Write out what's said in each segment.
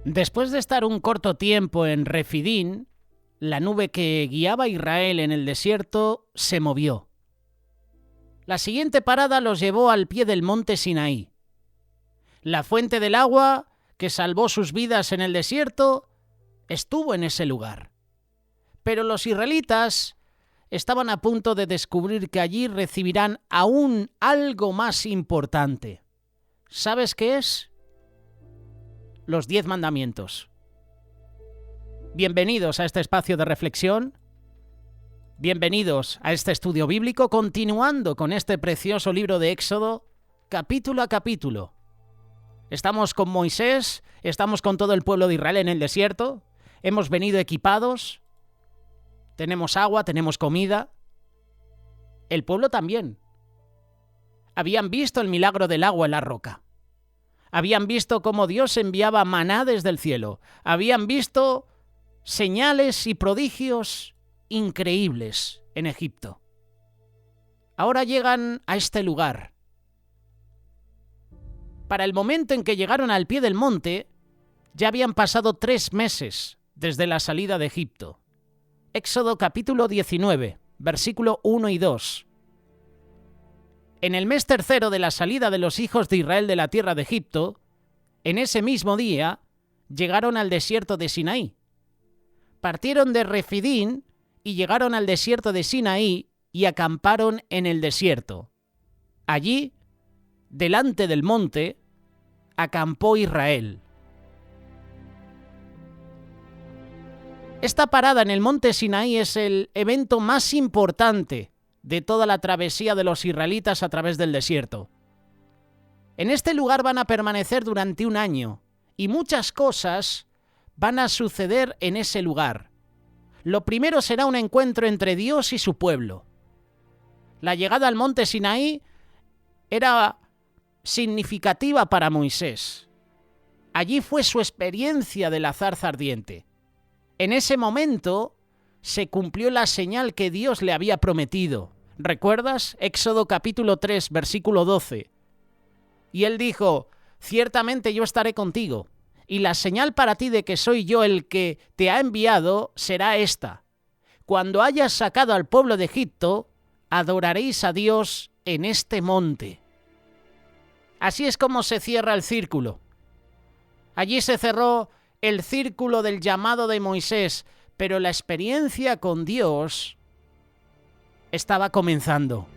Después de estar un corto tiempo en Refidín, la nube que guiaba a Israel en el desierto se movió. La siguiente parada los llevó al pie del monte Sinaí. La fuente del agua que salvó sus vidas en el desierto estuvo en ese lugar. Pero los israelitas estaban a punto de descubrir que allí recibirán aún algo más importante. ¿Sabes qué es? Los 10 mandamientos. Bienvenidos a este espacio de reflexión. Bienvenidos a este estudio bíblico, continuando con este precioso libro de Éxodo, capítulo a capítulo. Estamos con Moisés, estamos con todo el pueblo de Israel en el desierto, hemos venido equipados, tenemos agua, tenemos comida. El pueblo también. Habían visto el milagro del agua en la roca. Habían visto cómo Dios enviaba maná desde el cielo. Habían visto señales y prodigios increíbles en Egipto. Ahora llegan a este lugar. Para el momento en que llegaron al pie del monte, ya habían pasado 3 meses desde la salida de Egipto. Éxodo capítulo 19, versículo 1 y 2. En el mes tercero de la salida de los hijos de Israel de la tierra de Egipto, en ese mismo día, llegaron al desierto de Sinaí. Partieron de Refidín y llegaron al desierto de Sinaí y acamparon en el desierto. Allí, delante del monte, acampó Israel. Esta parada en el monte Sinaí es el evento más importante de toda la travesía de los israelitas a través del desierto. En este lugar van a permanecer durante 1 año y muchas cosas van a suceder en ese lugar. Lo primero será un encuentro entre Dios y su pueblo. La llegada al monte Sinaí era significativa para Moisés. Allí fue su experiencia de la zarza ardiente. En ese momento se cumplió la señal que Dios le había prometido. ¿Recuerdas? Éxodo capítulo 3, versículo 12. Y él dijo: ciertamente yo estaré contigo, y la señal para ti de que soy yo el que te ha enviado será esta: cuando hayas sacado al pueblo de Egipto, adoraréis a Dios en este monte. Así es como se cierra el círculo. Allí se cerró el círculo del llamado de Moisés, pero la experiencia con Dios estaba comenzando.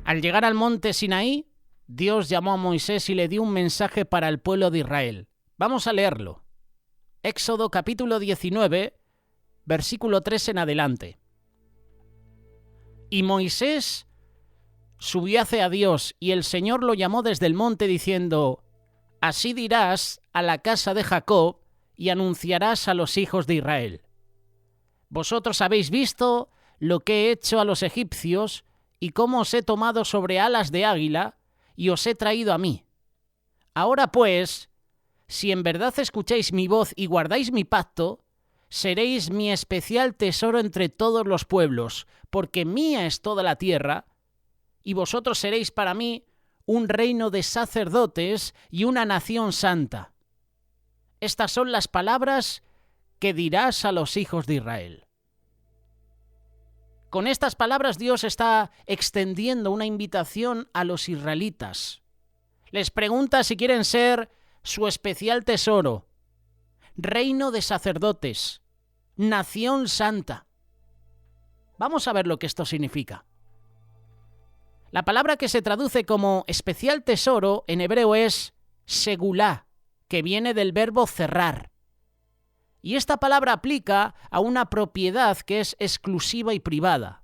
Al llegar al monte Sinaí, Dios llamó a Moisés y le dio un mensaje para el pueblo de Israel. Vamos a leerlo. Éxodo capítulo 19, versículo 3 en adelante. Y Moisés subió hacia Dios, y el Señor lo llamó desde el monte diciendo: así dirás a la casa de Jacob y anunciarás a los hijos de Israel: vosotros habéis visto lo que he hecho a los egipcios y cómo os he tomado sobre alas de águila y os he traído a mí. Ahora pues, si en verdad escucháis mi voz y guardáis mi pacto, seréis mi especial tesoro entre todos los pueblos, porque mía es toda la tierra, y vosotros seréis para mí un reino de sacerdotes y una nación santa. Estas son las palabras que dirás a los hijos de Israel. Con estas palabras Dios está extendiendo una invitación a los israelitas. Les pregunta si quieren ser su especial tesoro, reino de sacerdotes, nación santa. Vamos a ver lo que esto significa. La palabra que se traduce como especial tesoro en hebreo es segulá, que viene del verbo cerrar. Y esta palabra aplica a una propiedad que es exclusiva y privada.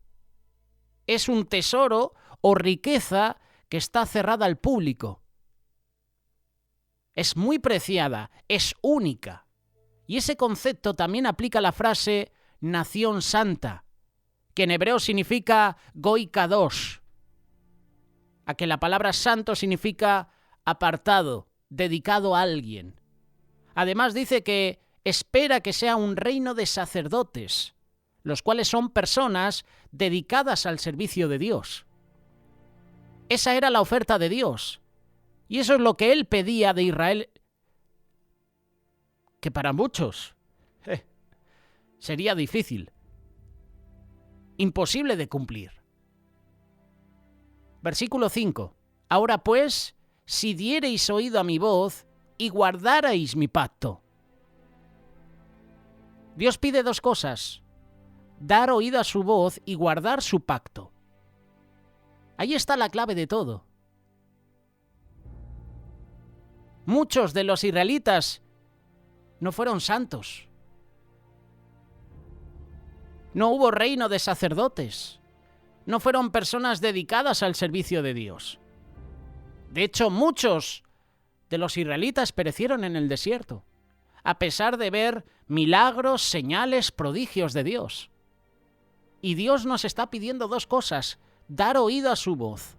Es un tesoro o riqueza que está cerrada al público. Es muy preciada, es única. Y ese concepto también aplica a la frase nación santa, que en hebreo significa Goy Kadosh, a que la palabra santo significa apartado, dedicado a alguien. Además dice que espera que sea un reino de sacerdotes, los cuales son personas dedicadas al servicio de Dios. Esa era la oferta de Dios. Y eso es lo que Él pedía de Israel, que para muchos sería difícil, imposible de cumplir. Versículo 5. Ahora pues, si diereis oído a mi voz y guardarais mi pacto. Dios pide dos cosas: dar oído a su voz y guardar su pacto. Ahí está la clave de todo. Muchos de los israelitas no fueron santos. No hubo reino de sacerdotes. No fueron personas dedicadas al servicio de Dios. De hecho, muchos de los israelitas perecieron en el desierto, a pesar de ver milagros, señales, prodigios de Dios. Y Dios nos está pidiendo dos cosas: dar oído a su voz.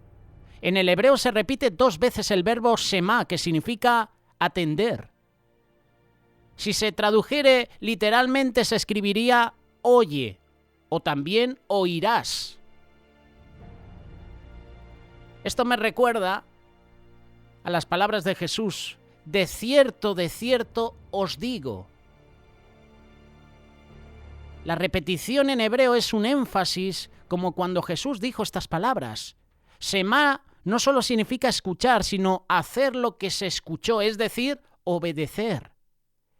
En el hebreo se repite 2 veces el verbo shema, que significa atender. Si se tradujere literalmente se escribiría oye, o también oirás. Esto me recuerda a las palabras de Jesús: de cierto os digo. La repetición en hebreo es un énfasis, como cuando Jesús dijo estas palabras. Shema no solo significa escuchar, sino hacer lo que se escuchó, es decir, obedecer.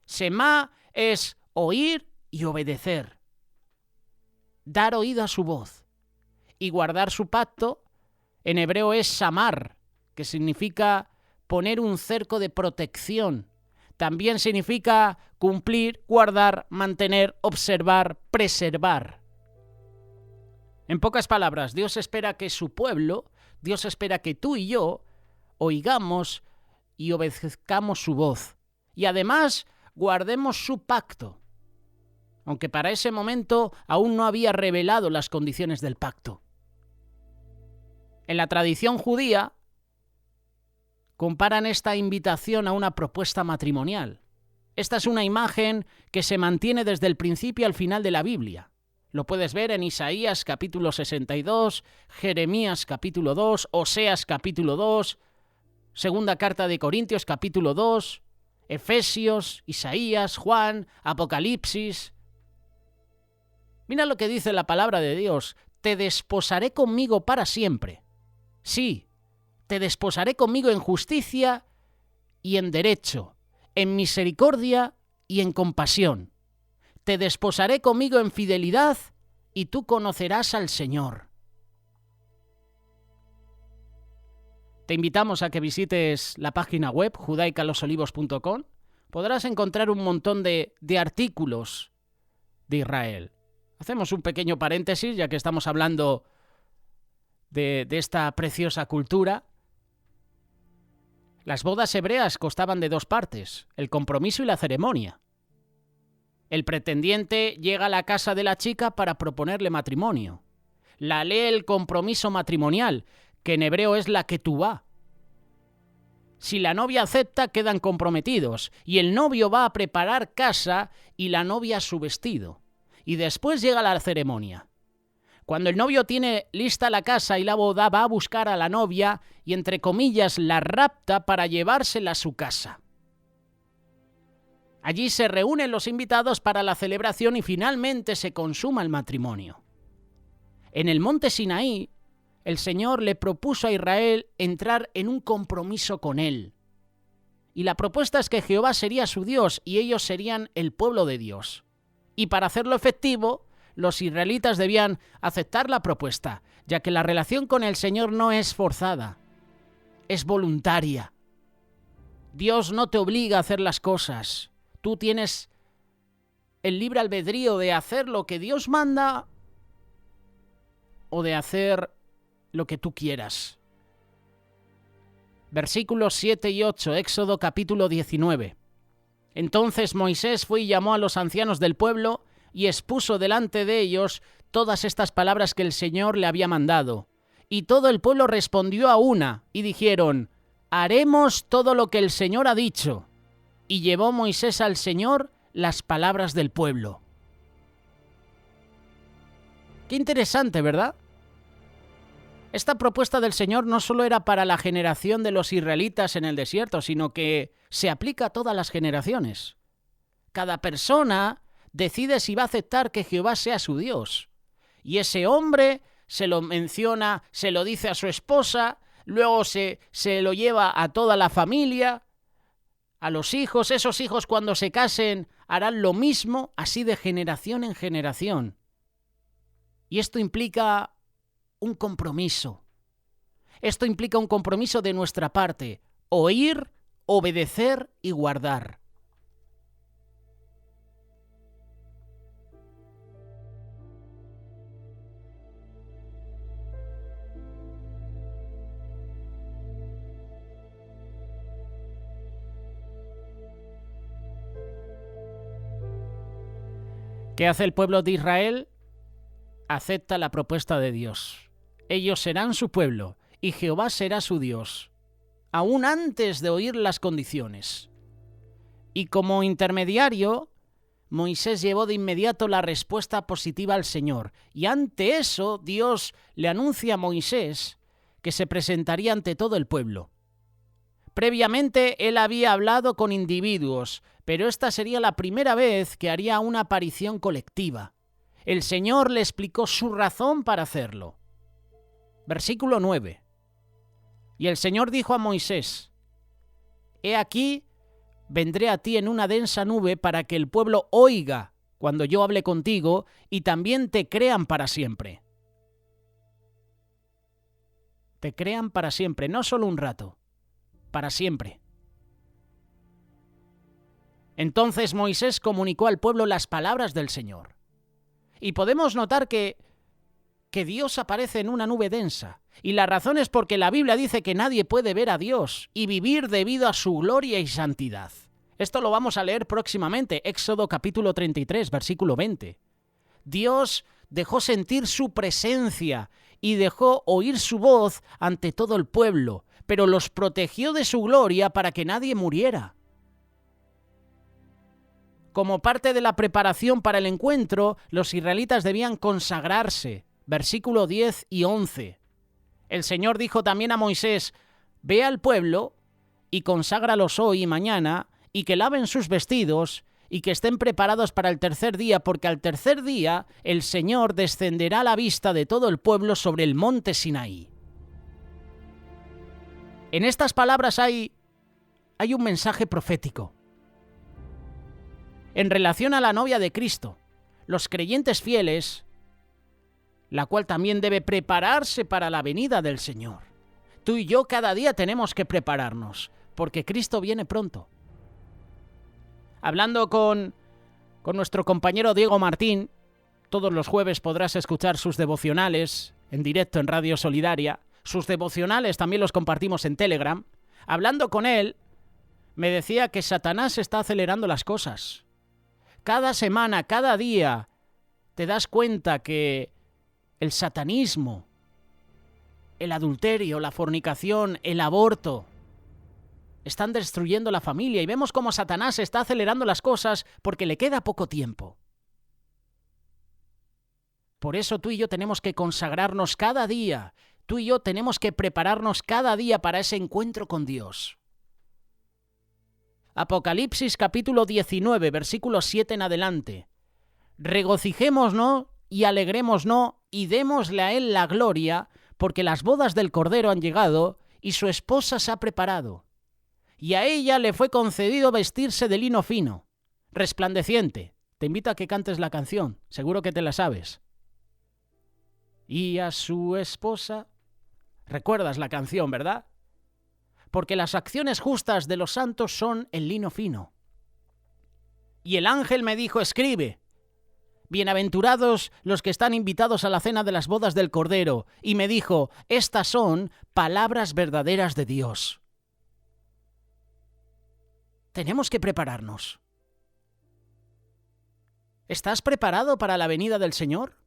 Shema es oír y obedecer. Dar oído a su voz. Y guardar su pacto, en hebreo es shamar, que significa poner un cerco de protección. También significa cumplir, guardar, mantener, observar, preservar. En pocas palabras, Dios espera que su pueblo, Dios espera que tú y yo oigamos y obedezcamos su voz. Y además guardemos su pacto, aunque para ese momento aún no había revelado las condiciones del pacto. En la tradición judía comparan esta invitación a una propuesta matrimonial. Esta es una imagen que se mantiene desde el principio al final de la Biblia. Lo puedes ver en Isaías capítulo 62, Jeremías capítulo 2, Oseas capítulo 2, Segunda carta de Corintios capítulo 2, Efesios, Isaías, Juan, Apocalipsis. Mira lo que dice la palabra de Dios: te desposaré conmigo para siempre. Sí, te desposaré conmigo en justicia y en derecho, en misericordia y en compasión. Te desposaré conmigo en fidelidad y tú conocerás al Señor. Te invitamos a que visites la página web judaicalosolivos.com. Podrás encontrar un montón de artículos de Israel. Hacemos un pequeño paréntesis, ya que estamos hablando de esta preciosa cultura. Las bodas hebreas constaban de 2 partes: el compromiso y la ceremonia. El pretendiente llega a la casa de la chica para proponerle matrimonio. La lee el compromiso matrimonial, que en hebreo es la ketubá. Si la novia acepta, quedan comprometidos, y el novio va a preparar casa y la novia su vestido. Y después llega la ceremonia. Cuando el novio tiene lista la casa y la boda, va a buscar a la novia y, entre comillas, la rapta para llevársela a su casa. Allí se reúnen los invitados para la celebración y finalmente se consuma el matrimonio. En el monte Sinaí, el Señor le propuso a Israel entrar en un compromiso con Él. Y la propuesta es que Jehová sería su Dios y ellos serían el pueblo de Dios. Y para hacerlo efectivo, los israelitas debían aceptar la propuesta, ya que la relación con el Señor no es forzada, es voluntaria. Dios no te obliga a hacer las cosas. Tú tienes el libre albedrío de hacer lo que Dios manda o de hacer lo que tú quieras. Versículos 7 y 8, Éxodo capítulo 19. Entonces Moisés fue y llamó a los ancianos del pueblo y expuso delante de ellos todas estas palabras que el Señor le había mandado. Y todo el pueblo respondió a una y dijeron: haremos todo lo que el Señor ha dicho. Y llevó Moisés al Señor las palabras del pueblo. Qué interesante, ¿verdad? Esta propuesta del Señor no solo era para la generación de los israelitas en el desierto, sino que se aplica a todas las generaciones. Cada persona decide si va a aceptar que Jehová sea su Dios. Y ese hombre se lo menciona, se lo dice a su esposa, luego se lo lleva a toda la familia, a los hijos. Esos hijos cuando se casen harán lo mismo, así de generación en generación. Y esto implica un compromiso. Esto implica un compromiso de nuestra parte: oír, obedecer y guardar. ¿Qué hace el pueblo de Israel? Acepta la propuesta de Dios. Ellos serán su pueblo y Jehová será su Dios, aún antes de oír las condiciones. Y como intermediario, Moisés llevó de inmediato la respuesta positiva al Señor. Y ante eso, Dios le anuncia a Moisés que se presentaría ante todo el pueblo. Previamente, él había hablado con individuos, pero esta sería la primera vez que haría una aparición colectiva. El Señor le explicó su razón para hacerlo. Versículo 9. Y el Señor dijo a Moisés: He aquí, vendré a ti en una densa nube para que el pueblo oiga cuando yo hable contigo y también te crean para siempre. Te crean para siempre, no solo un rato, para siempre. Entonces Moisés comunicó al pueblo las palabras del Señor. Y podemos notar que Dios aparece en una nube densa. Y la razón es porque la Biblia dice que nadie puede ver a Dios y vivir debido a su gloria y santidad. Esto lo vamos a leer próximamente, Éxodo capítulo 33, versículo 20. Dios dejó sentir su presencia y dejó oír su voz ante todo el pueblo, pero los protegió de su gloria para que nadie muriera. Como parte de la preparación para el encuentro, los israelitas debían consagrarse. Versículo 10 y 11. El Señor dijo también a Moisés: Ve al pueblo y conságralos hoy y mañana, y que laven sus vestidos, y que estén preparados para el tercer día, porque al tercer día el Señor descenderá a la vista de todo el pueblo sobre el monte Sinaí. En estas palabras hay un mensaje profético. En relación a la novia de Cristo, los creyentes fieles, la cual también debe prepararse para la venida del Señor. Tú y yo cada día tenemos que prepararnos, porque Cristo viene pronto. Hablando con nuestro compañero Diego Martín, todos los jueves podrás escuchar sus devocionales en directo en Radio Solidaria. Sus devocionales también los compartimos en Telegram. Hablando con él, me decía que Satanás está acelerando las cosas. Cada semana, cada día, te das cuenta que el satanismo, el adulterio, la fornicación, el aborto, están destruyendo la familia, y vemos cómo Satanás está acelerando las cosas porque le queda poco tiempo. Por eso tú y yo tenemos que consagrarnos cada día. Tú y yo tenemos que prepararnos cada día para ese encuentro con Dios. Apocalipsis capítulo 19, versículo 7 en adelante. Regocijémonos y alegrémonos y démosle a Él la gloria, porque las bodas del Cordero han llegado y su esposa se ha preparado. Y a ella le fue concedido vestirse de lino fino, resplandeciente. Te invito a que cantes la canción, seguro que te la sabes. Y a su esposa... ¿Recuerdas la canción, verdad? Porque las acciones justas de los santos son el lino fino. Y el ángel me dijo: escribe: bienaventurados los que están invitados a la cena de las bodas del Cordero. Y me dijo: estas son palabras verdaderas de Dios. Tenemos que prepararnos. ¿Estás preparado para la venida del Señor?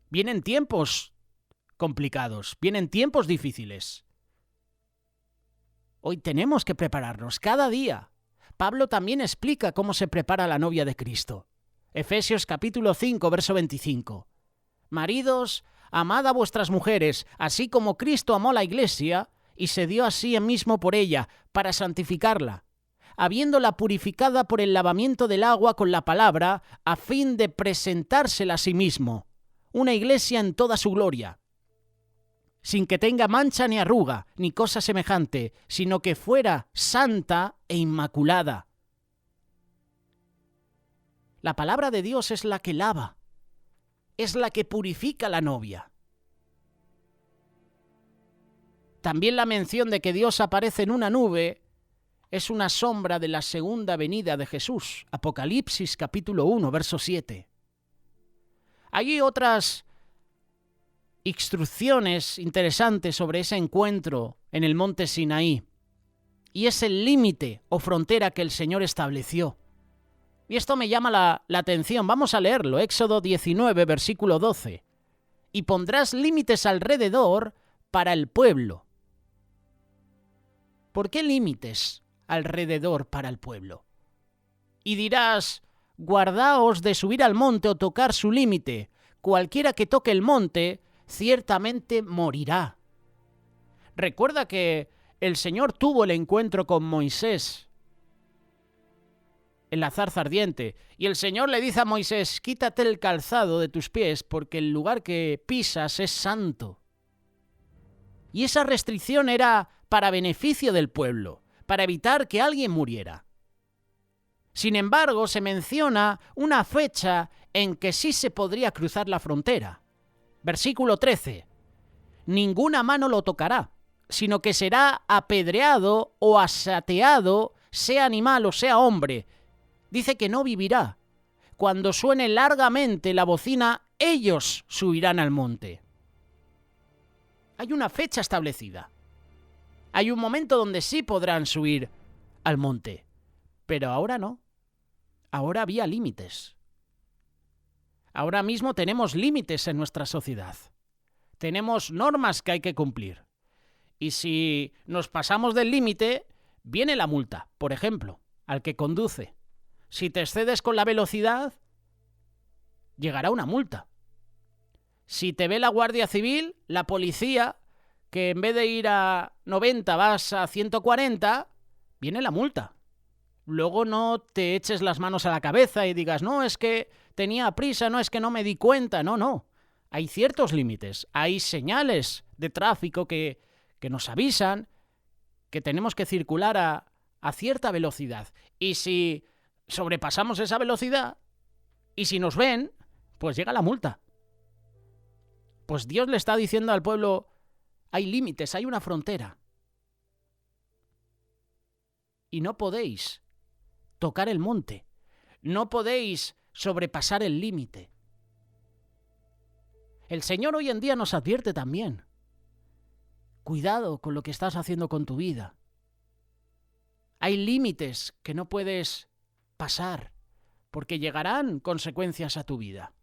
Vienen tiempos complicados, vienen tiempos difíciles. Hoy tenemos que prepararnos cada día. Pablo también explica cómo se prepara la novia de Cristo. Efesios capítulo 5, verso 25. Maridos, amad a vuestras mujeres, así como Cristo amó a la Iglesia y se dio a sí mismo por ella, para santificarla, habiéndola purificada por el lavamiento del agua con la palabra, a fin de presentársela a sí mismo, una iglesia en toda su gloria, sin que tenga mancha ni arruga, ni cosa semejante, sino que fuera santa e inmaculada. La palabra de Dios es la que lava, es la que purifica a la novia. También la mención de que Dios aparece en una nube es una sombra de la segunda venida de Jesús. Apocalipsis capítulo 1, verso 7. Hay otras instrucciones interesantes sobre ese encuentro en el monte Sinaí, y es el límite o frontera que el Señor estableció. Y esto me llama la atención. Vamos a leerlo. Éxodo 19, versículo 12. Y pondrás límites alrededor para el pueblo. ¿Por qué límites alrededor para el pueblo? Y dirás, guardaos de subir al monte o tocar su límite. Cualquiera que toque el monte, ciertamente morirá. Recuerda que el Señor tuvo el encuentro con Moisés en la zarza ardiente, y el Señor le dice a Moisés, quítate el calzado de tus pies, porque el lugar que pisas es santo. Y esa restricción era para beneficio del pueblo, para evitar que alguien muriera. Sin embargo, se menciona una fecha en que sí se podría cruzar la frontera. Versículo 13. Ninguna mano lo tocará, sino que será apedreado o asateado, sea animal o sea hombre. Dice que no vivirá. Cuando suene largamente la bocina, ellos subirán al monte. Hay una fecha establecida. Hay un momento donde sí podrán subir al monte. Pero ahora no. Ahora había límites. Ahora mismo tenemos límites en nuestra sociedad. Tenemos normas que hay que cumplir. Y si nos pasamos del límite, viene la multa, por ejemplo, al que conduce. Si te excedes con la velocidad, llegará una multa. Si te ve la Guardia Civil, la policía, que en vez de ir a 90 vas a 140, viene la multa. Luego no te eches las manos a la cabeza y digas, no, es que tenía prisa, no, es que no me di cuenta. No. Hay ciertos límites, hay señales de tráfico que nos avisan que tenemos que circular a cierta velocidad. Y si sobrepasamos esa velocidad, y si nos ven, pues llega la multa. Pues Dios le está diciendo al pueblo, hay límites, hay una frontera. Y no podéis tocar el monte, no podéis sobrepasar el límite. El Señor hoy en día nos advierte también. Cuidado con lo que estás haciendo con tu vida. Hay límites que no puedes pasar, porque llegarán consecuencias a tu vida.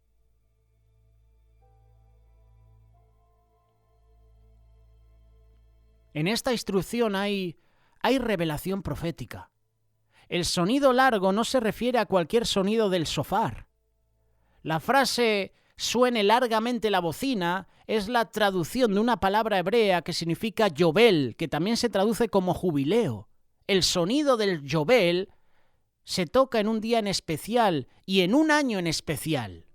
En esta instrucción hay revelación profética. El sonido largo no se refiere a cualquier sonido del shofar. La frase suene largamente la bocina es la traducción de una palabra hebrea que significa yobel, que también se traduce como jubileo. El sonido del yobel se toca en un día en especial y en un año en especial.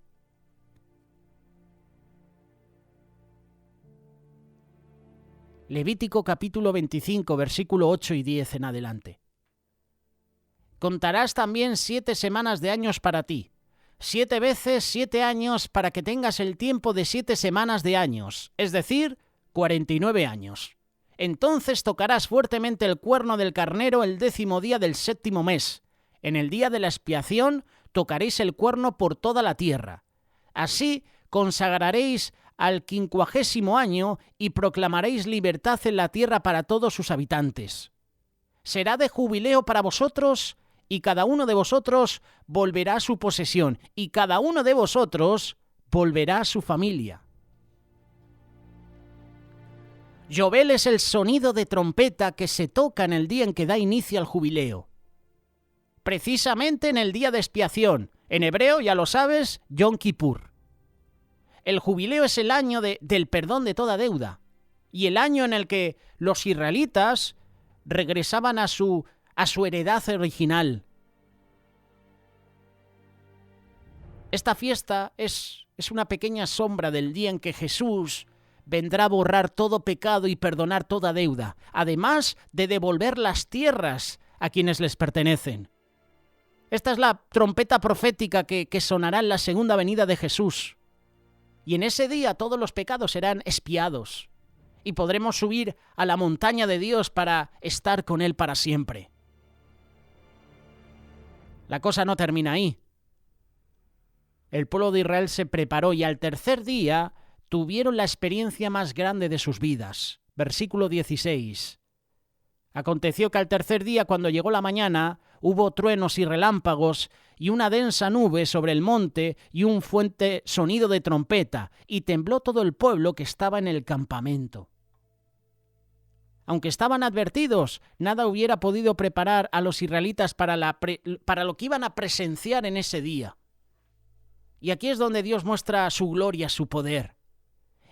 Levítico capítulo 25, versículo 8 y 10 en adelante. Contarás también 7 semanas de años para ti, 7 veces 7 años para que tengas el tiempo de 7 semanas de años, es decir, 49 años. Entonces tocarás fuertemente el cuerno del carnero el 10º día del 7º mes. En el día de la expiación tocaréis el cuerno por toda la tierra. Así consagraréis al 50º año y proclamaréis libertad en la tierra para todos sus habitantes. Será de jubileo para vosotros, y cada uno de vosotros volverá a su posesión, y cada uno de vosotros volverá a su familia. Yobel es el sonido de trompeta que se toca en el día en que da inicio al jubileo. Precisamente en el día de expiación, en hebreo, ya lo sabes, Yom Kippur. El jubileo es el año del perdón de toda deuda y el año en el que los israelitas regresaban a su heredad original. Esta fiesta es una pequeña sombra del día en que Jesús vendrá a borrar todo pecado y perdonar toda deuda, además de devolver las tierras a quienes les pertenecen. Esta es la trompeta profética que sonará en la segunda venida de Jesús. Y en ese día todos los pecados serán expiados y podremos subir a la montaña de Dios para estar con Él para siempre. La cosa no termina ahí. El pueblo de Israel se preparó y al tercer día tuvieron la experiencia más grande de sus vidas. Versículo 16. Aconteció que al tercer día, cuando llegó la mañana, hubo truenos y relámpagos y una densa nube sobre el monte y un fuerte sonido de trompeta, y tembló todo el pueblo que estaba en el campamento. Aunque estaban advertidos, nada hubiera podido preparar a los israelitas para lo que iban a presenciar en ese día. Y aquí es donde Dios muestra su gloria, su poder.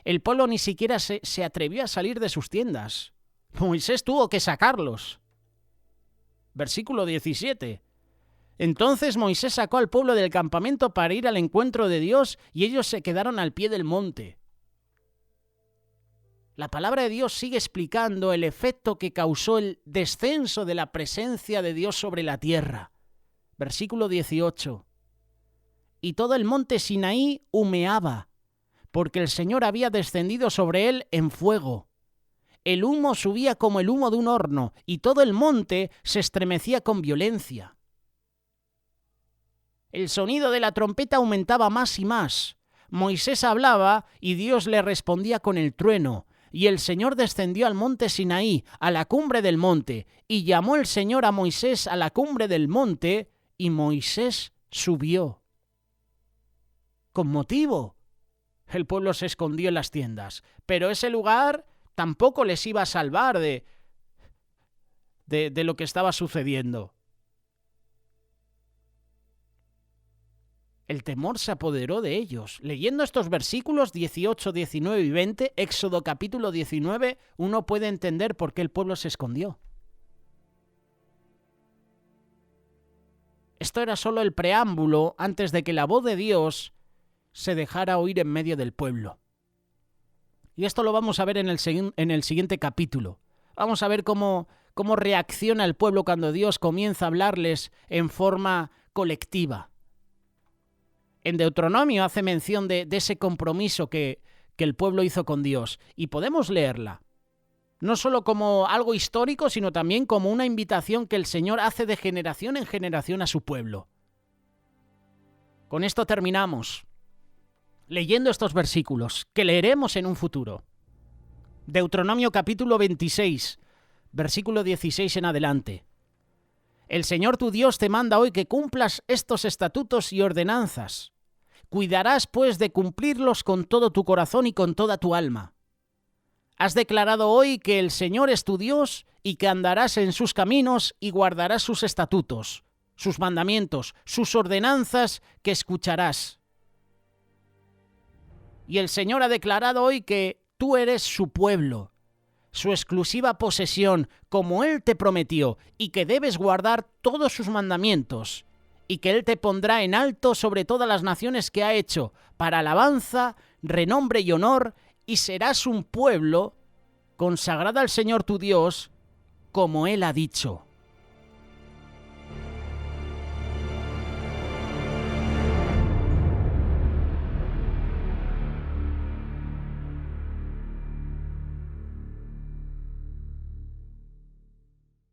El pueblo ni siquiera se atrevió a salir de sus tiendas. Moisés tuvo que sacarlos. Versículo 17. Entonces Moisés sacó al pueblo del campamento para ir al encuentro de Dios y ellos se quedaron al pie del monte. La palabra de Dios sigue explicando el efecto que causó el descenso de la presencia de Dios sobre la tierra. Versículo 18. Y todo el monte Sinaí humeaba, porque el Señor había descendido sobre él en fuego. El humo subía como el humo de un horno, y todo el monte se estremecía con violencia. El sonido de la trompeta aumentaba más y más. Moisés hablaba y Dios le respondía con el trueno. Y el Señor descendió al monte Sinaí, a la cumbre del monte, y llamó el Señor a Moisés a la cumbre del monte, y Moisés subió. Con motivo, el pueblo se escondió en las tiendas, pero ese lugar tampoco les iba a salvar de lo que estaba sucediendo. El temor se apoderó de ellos. Leyendo estos versículos 18, 19 y 20, Éxodo capítulo 19, uno puede entender por qué el pueblo se escondió. Esto era solo el preámbulo antes de que la voz de Dios se dejara oír en medio del pueblo. Y esto lo vamos a ver en el siguiente capítulo. Vamos a ver cómo reacciona el pueblo cuando Dios comienza a hablarles en forma colectiva. En Deuteronomio hace mención de ese compromiso que el pueblo hizo con Dios, y podemos leerla, no solo como algo histórico, sino también como una invitación que el Señor hace de generación en generación a su pueblo. Con esto terminamos, leyendo estos versículos, que leeremos en un futuro. Deuteronomio capítulo 26, versículo 16 en adelante. El Señor tu Dios te manda hoy que cumplas estos estatutos y ordenanzas. Cuidarás, pues, de cumplirlos con todo tu corazón y con toda tu alma. Has declarado hoy que el Señor es tu Dios y que andarás en sus caminos y guardarás sus estatutos, sus mandamientos, sus ordenanzas que escucharás. Y el Señor ha declarado hoy que tú eres su pueblo, su exclusiva posesión, como Él te prometió, y que debes guardar todos sus mandamientos, y que Él te pondrá en alto sobre todas las naciones que ha hecho, para alabanza, renombre y honor, y serás un pueblo consagrado al Señor tu Dios, como Él ha dicho.